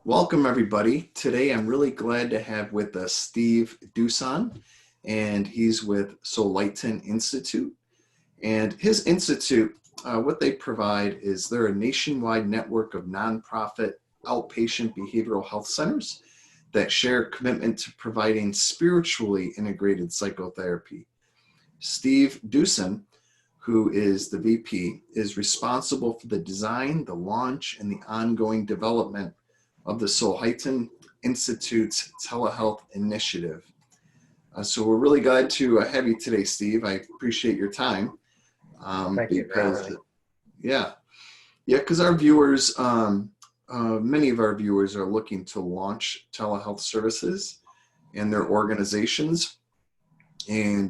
Welcome everybody. Today I'm really glad to have with us Steve Dusan, and he's with Samaritan Institute. And his institute, what they provide is they're a nationwide network of nonprofit outpatient behavioral health centers that share a commitment to providing spiritually integrated psychotherapy. Steve Dusan, who is the VP, is responsible for the design, the launch, and the ongoing development of the Samaritan Institute's telehealth initiative. So we're really glad to have you today, Steve. I appreciate your time. Thank you for having me. Because our viewers, many of our viewers are looking to launch telehealth services in their organizations, and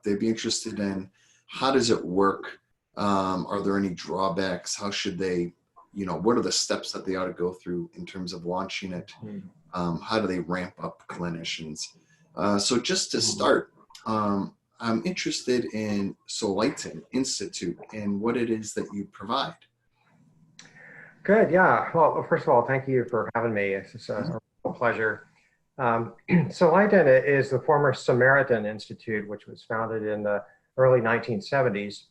they'd be interested in how does it work? Are there any drawbacks? How should they? What are the steps that they ought to go through in terms of launching it? How do they ramp up clinicians? So just to start, I'm interested in Samaritan Institute and what it is that you provide. Good, yeah. Well, first of all, thank you for having me. It's a real pleasure. Samaritan is the former Samaritan Institute, which was founded in the early 1970s.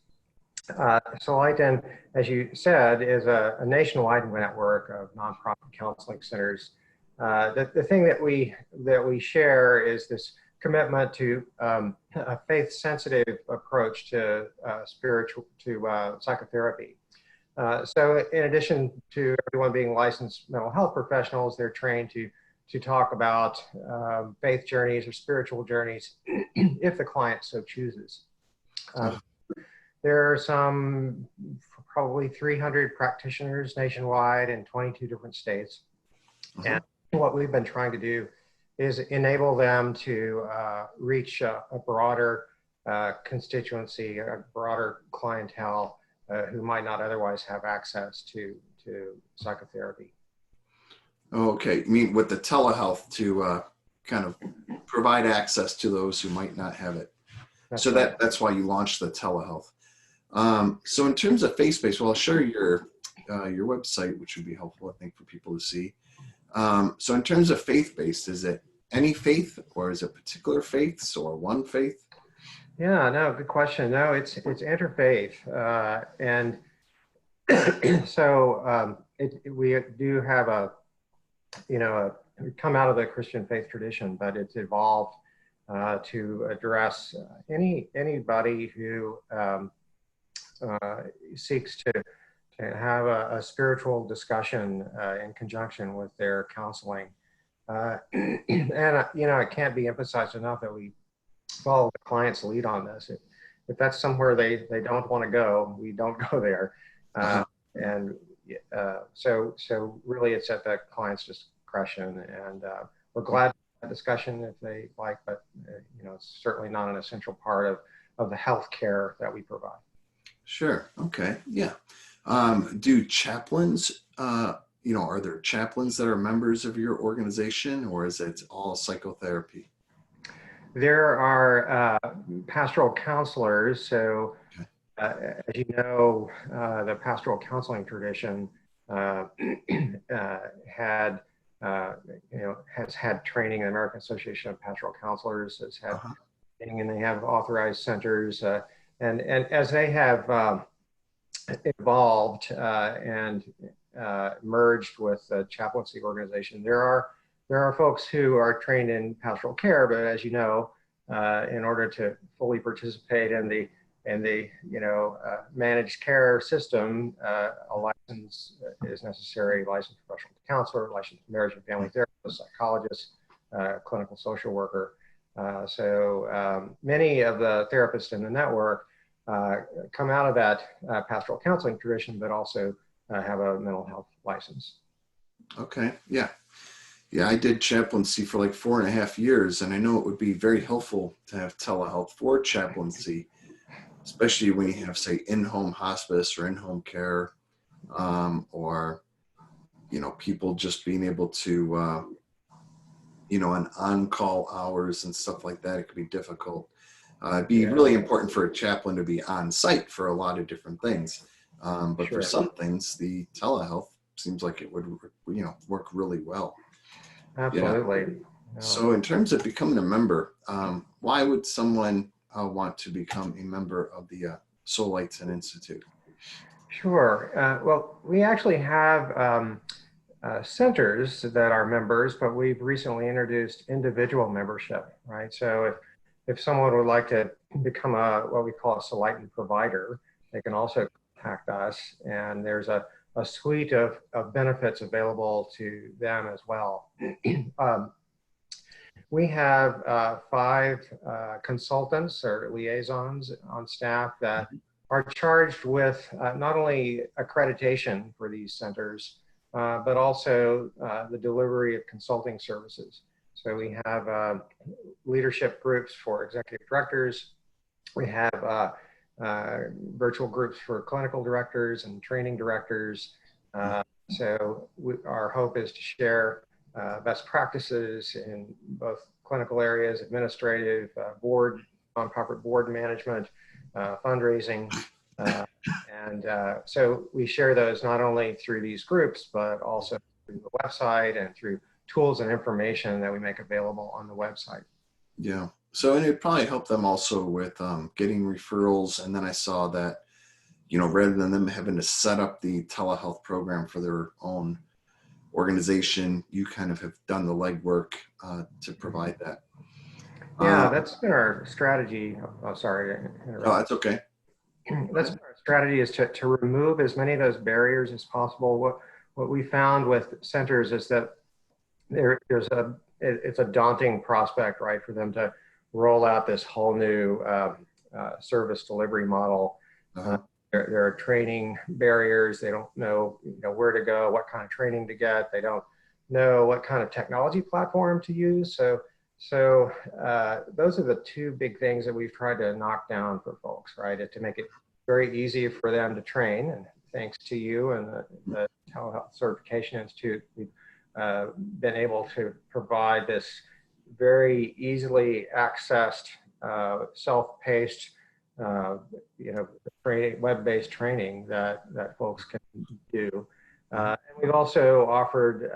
Samaritan, as you said, is a nationwide network of nonprofit counseling centers. The thing that we share is this commitment to a faith-sensitive approach to psychotherapy. So, in addition to everyone being licensed mental health professionals, they're trained to talk about faith journeys or spiritual journeys, if the client so chooses. There are probably 300 practitioners nationwide in 22 different states. And what we've been trying to do is enable them to reach a broader constituency, a broader clientele who might not otherwise have access to psychotherapy. Okay, you mean with the telehealth to kind of provide access to those who might not have it. That's so right. That's why you launched the telehealth. So in terms of faith-based, well, I'll share your website, which would be helpful, I think, for people to see. So in terms of faith-based, is it any faith or is it particular faiths or one faith? Yeah, no, good question. No, it's interfaith. And so we do have we come out of the Christian faith tradition, but it's evolved to address anybody who seeks to have a spiritual discussion in conjunction with their counseling. And it can't be emphasized enough that we follow the client's lead on this. If that's somewhere they don't want to go, we don't go there. So really it's at the client's discretion, and we're glad to have a discussion if they like, but it's certainly not an essential part of the health care that we provide. Sure. Okay. Yeah. Do chaplains, are there chaplains that are members of your organization, or is it all psychotherapy? There are pastoral counselors. So as you know, the pastoral counseling tradition has had training. The American Association of Pastoral Counselors has had training, and they have authorized centers. And as they have evolved and merged with the chaplaincy organization, there are folks who are trained in pastoral care, but as you know, in order to fully participate in the managed care system, a license is necessary: licensed professional counselor, licensed marriage and family therapist, psychologist, clinical social worker. So many of the therapists in the network come out of that pastoral counseling tradition, but also have a mental health license. Okay. Yeah. Yeah, I did chaplaincy for like 4.5 years, and I know it would be very helpful to have telehealth for chaplaincy, especially when you have, say, in-home hospice or in-home care, or, people just being able to, on on-call hours and stuff like that. It could be difficult. It'd be really important for a chaplain to be on site for a lot of different things. But for some things, the telehealth seems like it would, work really well. Yeah. Absolutely. So in terms of becoming a member, why would someone want to become a member of the Soulighton Institute? Sure. Well, we actually have centers that are members, but we've recently introduced individual membership, right? So if someone would like to become what we call a Soulighton provider, they can also contact us, and there's a suite of benefits available to them as well. We have 5 consultants or liaisons on staff that are charged with not only accreditation for these centers, but also the delivery of consulting services. So we have leadership groups for executive directors. We have virtual groups for clinical directors and training directors. So our hope is to share best practices in both clinical areas, administrative, board, nonprofit board management, fundraising. So we share those not only through these groups, but also through the website and through tools and information that we make available on the website. Yeah. So, and it'd probably help them also with getting referrals. And then I saw that, rather than them having to set up the telehealth program for their own organization, you kind of have done the legwork to provide that. Yeah, that's been our strategy. Oh, sorry to interrupt. Oh, that's okay. That's our strategy, is to remove as many of those barriers as possible. What we found with centers is that it's a daunting prospect, right, for them to roll out this whole new service delivery model. There are training barriers. They don't know, where to go, what kind of training to get. They don't know what kind of technology platform to use. So those are the 2 big things that we've tried to knock down for folks, right? To make it very easy for them to train. And thanks to you and the Telehealth Certification Institute, we've been able to provide this very easily accessed, self-paced, web-based training that folks can do. And we've also offered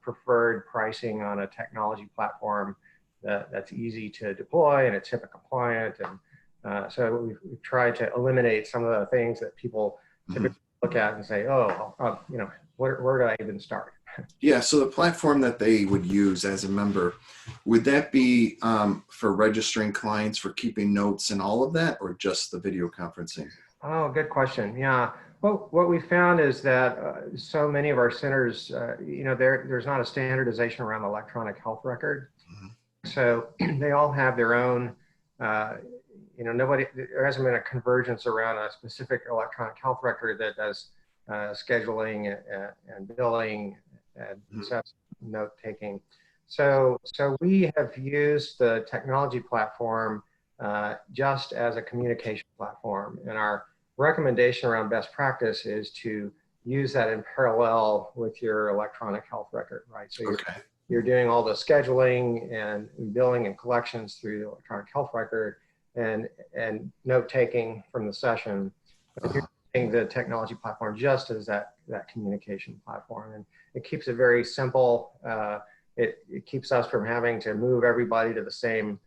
preferred pricing on a technology platform that's easy to deploy, and it's HIPAA compliant. And so we've tried to eliminate some of the things that people typically look at and say, where do I even start? Yeah, so the platform that they would use as a member, would that be for registering clients, for keeping notes and all of that, or just the video conferencing? Oh, good question. Yeah. Well, what we found is that so many of our centers, there's not a standardization around the electronic health record. So they all have their own, there hasn't been a convergence around a specific electronic health record that does scheduling and billing and note taking. So we have used the technology platform just as a communication platform, and our recommendation around best practice is to use that in parallel with your electronic health record, right? So you're doing all the scheduling and billing and collections through the electronic health record and note taking from the session. You're using the technology platform just as that communication platform, and it keeps it very simple. It keeps us from having to move everybody to the same,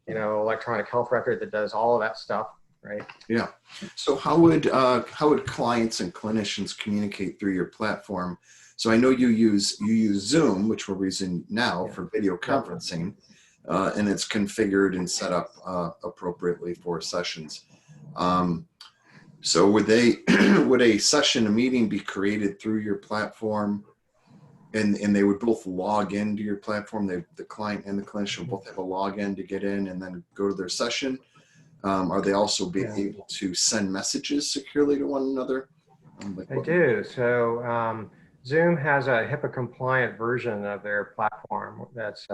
electronic health record that does all of that stuff, right? Yeah. So how would clients and clinicians communicate through your platform? So I know you use Zoom, which we're using now for video conferencing, and it's configured and set up appropriately for sessions. So would a meeting be created through your platform, and they would both log into your platform? The client and the clinician will both have a login to get in and then go to their session. Are they also able to send messages securely to one another? They do. So Zoom has a HIPAA compliant version of their platform that's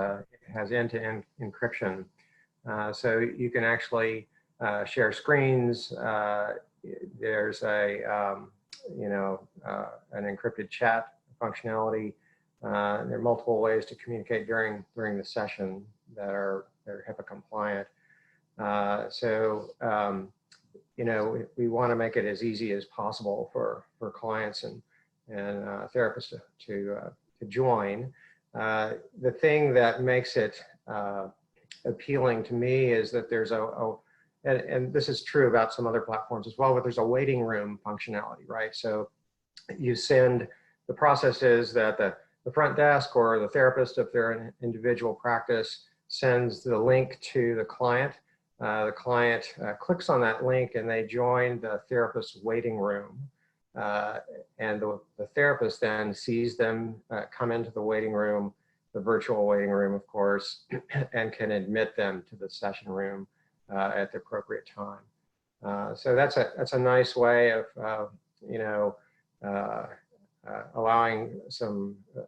has end-to-end encryption. So you can actually share screens. There's an encrypted chat functionality. There are multiple ways to communicate during the session that are HIPAA compliant. we want to make it as easy as possible for clients and therapists to join. The thing that makes it appealing to me is that there's and this is true about some other platforms as well, but there's a waiting room functionality, right? So the process is that the front desk or the therapist, if they're an individual practice, sends the link to the client. The client clicks on that link and they join the therapist's waiting room. And the therapist then sees them come into the waiting room, the virtual waiting room, of course, and can admit them to the session room at the appropriate time. So that's a nice way of allowing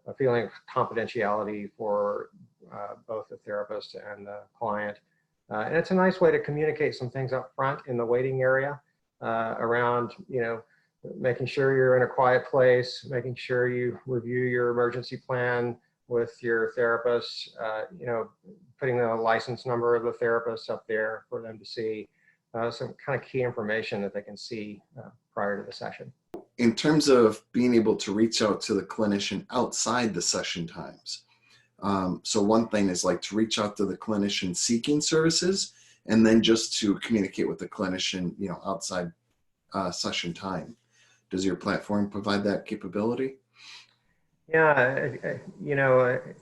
a feeling of confidentiality for both the therapist and the client. And it's a nice way to communicate some things up front in the waiting area around, making sure you're in a quiet place, making sure you review your emergency plan with your therapist, putting the license number of the therapist up there for them to see, some kind of key information that they can see prior to the session. In terms of being able to reach out to the clinician outside the session times, so one thing is like to reach out to the clinician seeking services, and then just to communicate with the clinician, outside session time. Does your platform provide that capability? Yeah,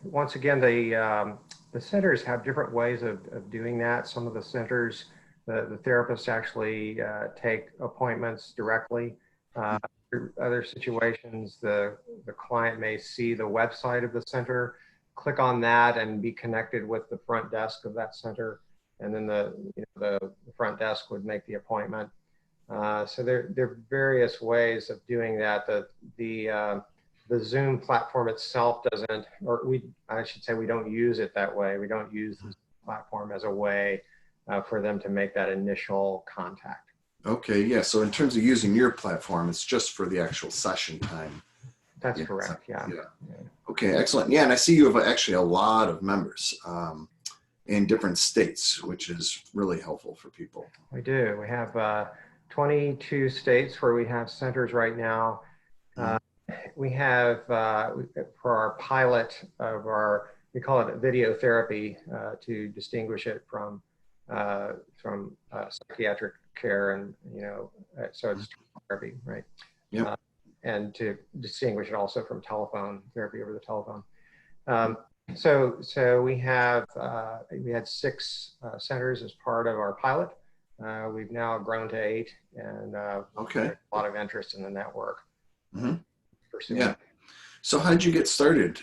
once again, the centers have different ways of doing that. Some of the centers, the therapists actually take appointments directly. Other situations, the client may see the website of the center, click on that and be connected with the front desk of that center. And then the front desk would make the appointment. So there are various ways of doing that. The Zoom platform itself doesn't, I should say we don't use it that way. We don't use the platform as a way for them to make that initial contact. Okay, yeah. So in terms of using your platform, it's just for the actual session time. That's correct. Yeah. Okay, excellent. Yeah, and I see you have actually a lot of members in different states, which is really helpful for people. We do. We have 22 states where we have centers right now. We have, for our pilot of we call it video therapy to distinguish it from psychiatric care, and so it's therapy, right? Yeah. And to distinguish it also from telephone therapy over the telephone. So we had 6 centers as part of our pilot. We've now grown to 8, and okay, there's a lot of interest in the network. Yeah. So how did you get started?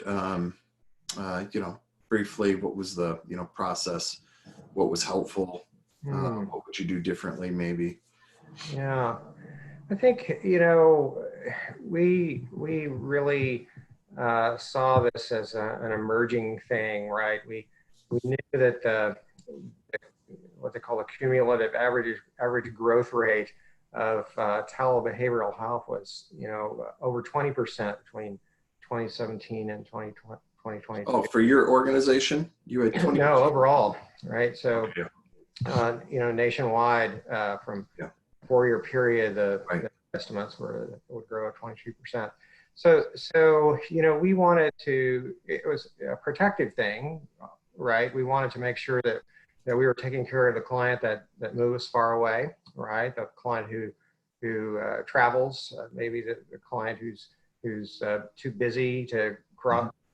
Briefly, what was the process? What was helpful? What would you do differently, maybe? Yeah, I think we really saw this as an emerging thing, right? We knew that what they call the cumulative average growth rate of telebehavioral health was over 20% between 2017 and 2022. Oh, for your organization, you had 20%? No, overall, right? So, okay. Nationwide, from 4-year period, the estimates would grow at 23%. So we wanted to, it was a protective thing, right? We wanted to make sure that we were taking care of the client that moves far away, right? The client who travels, maybe the client who's too busy to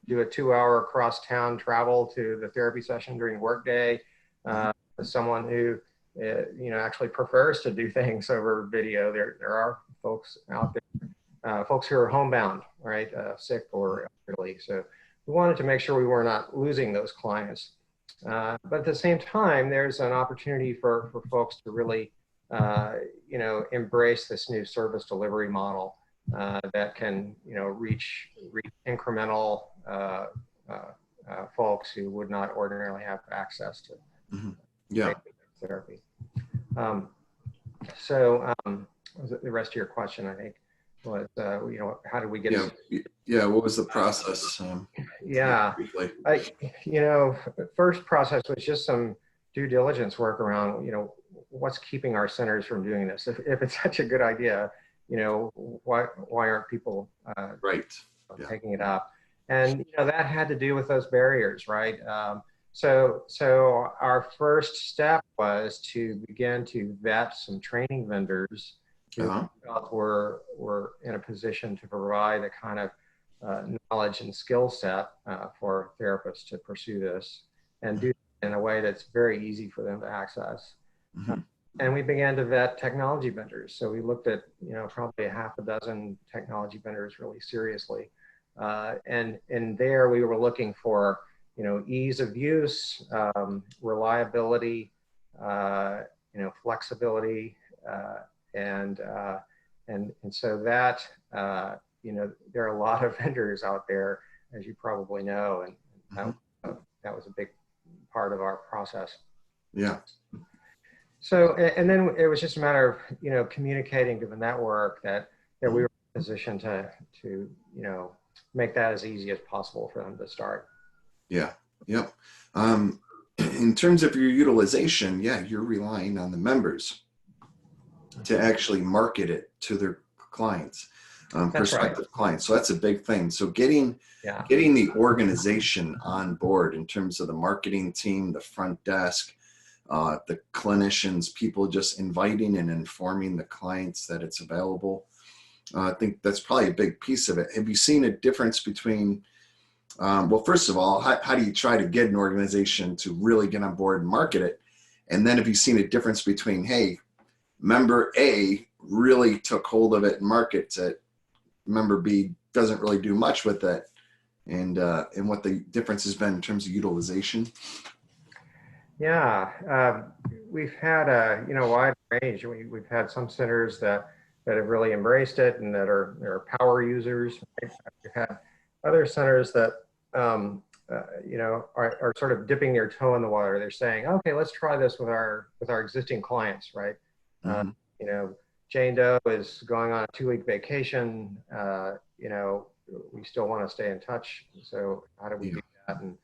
do a 2-hour cross-town travel to the therapy session during workday. Someone who actually prefers to do things over video. There are folks out there, folks who are homebound, right, sick or elderly. So we wanted to make sure we were not losing those clients. But at the same time, there's an opportunity for folks to really, embrace this new service delivery model that can, reach incremental folks who would not ordinarily have access to therapy. The rest of your question, I think, was, how did we get? What was the process? First process was just some due diligence work around, what's keeping our centers from doing this? If it's such a good idea, you know, why aren't people Right. Yeah. taking it up? And you know, that had to do with those barriers, right? So our first step was to begin to vet some training vendors who Uh-huh. felt were in a position to provide the kind of knowledge and skill set for therapists to pursue this and do it in a way that's very easy for them to access. Mm-hmm. And we began to vet technology vendors. So we looked at, you know, probably a half a dozen technology vendors really seriously. And there we were looking for, you know, ease of use, reliability, you know, flexibility, and so that, you know, there are a lot of vendors out there, as you probably know, and that was a big part of our process. Yeah. So, and then it was just a matter of, you know, communicating to the network that we were in a position to, you know, make that as easy as possible for them to start. Yeah. Yep. In terms of your utilization, yeah, you're relying on the members to actually market it to their clients, prospective clients. So that's a big thing. So getting the organization on board in terms of the marketing team, the front desk, the clinicians, people just inviting and informing the clients that it's available. I think that's probably a big piece of it. Have you seen a difference between, well, first of all, how do you try to get an organization to really get on board and market it? And then have you seen a difference between, hey, member A really took hold of it and markets it, member B doesn't really do much with it, and what the difference has been in terms of utilization? Yeah, we've had a, you know, wide range. We've had some centers that have really embraced it and that are power users. Right? We've had other centers that you know, are sort of dipping their toe in the water. They're saying, okay, let's try this with our existing clients, right? Mm-hmm. You know, Jane Doe is going on a 2-week vacation. You know, we still want to stay in touch. So how do we do that and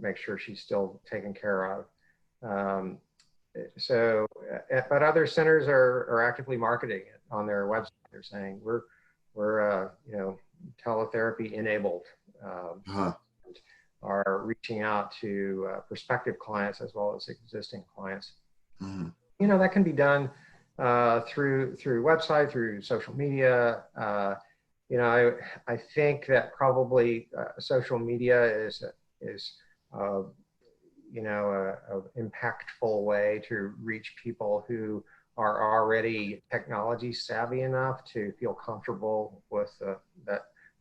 make sure she's still taken care of? But other centers are actively marketing it on their website. They're saying we're you know, teletherapy enabled. Are reaching out to prospective clients as well as existing clients. Mm-hmm. You know, that can be done through website, through social media. You know, I think that probably social media is you know, an impactful way to reach people who are already technology savvy enough to feel comfortable with the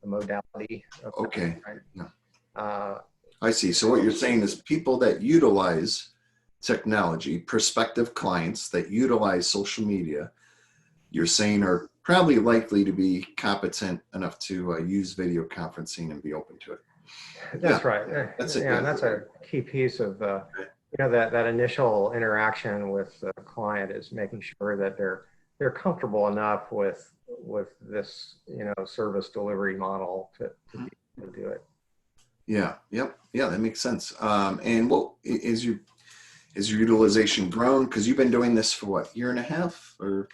modality. Okay. Right? Yeah. I see. So what you're saying is people that utilize technology, prospective clients that utilize social media, you're saying are probably likely to be competent enough to use video conferencing and be open to it. That's right. That's it. Yeah, and that's a key piece of you know, that initial interaction with the client is making sure that they're comfortable enough with this, you know, service delivery model to be able to do it. Yeah. Yep. Yeah, that makes sense. And what is your utilization grown? Because you've been doing this for what, year and a half or?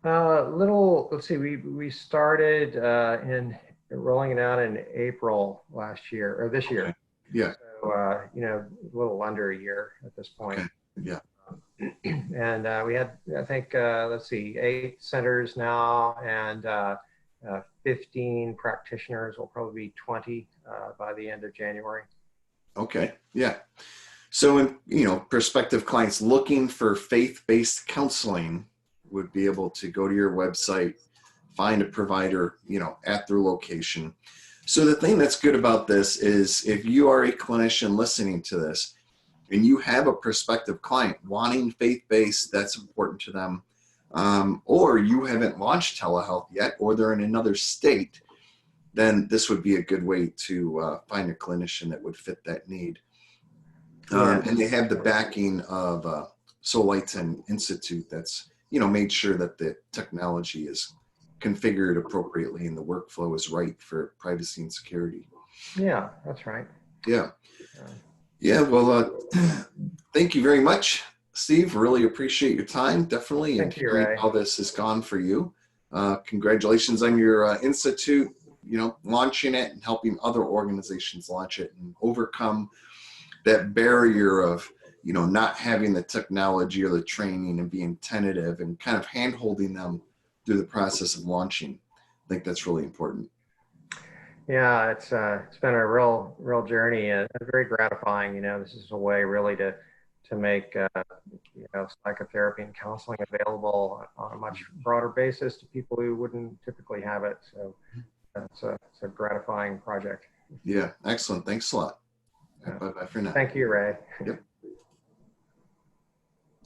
Let's see, we started in rolling it out in April last year or this year. Okay. Yeah. So, you know, a little under a year at this point. Okay. Yeah. And we had, I think, let's see, 8 centers now and 15 practitioners. Will probably be 20 by the end of January. Okay. Yeah. So, you know, prospective clients looking for faith-based counseling would be able to go to your website, find a provider, you know, at their location. So the thing that's good about this is if you are a clinician listening to this and you have a prospective client wanting faith-based, that's important to them, or you haven't launched telehealth yet, or they're in another state, then this would be a good way to find a clinician that would fit that need. And they have the backing of Samaritan Institute that's, you know, made sure that the technology is configured appropriately and the workflow is right for privacy and security. Yeah, that's right. Yeah. Yeah. Well, thank you very much, Steve, really appreciate your time, definitely, and Thank you, hearing Ray. how this has gone for you. Congratulations on your institute, launching it and helping other organizations launch it and overcome that barrier of, not having the technology or the training and being tentative and kind of hand-holding them through the process of launching. I think that's really important. Yeah, it's been a real journey and very gratifying. This is a way really to make psychotherapy and counseling available on a much broader basis to people who wouldn't typically have it. So it's a gratifying project. Yeah, excellent. Thanks a lot. Yeah. Bye-bye for now. Thank you, Ray. Yep.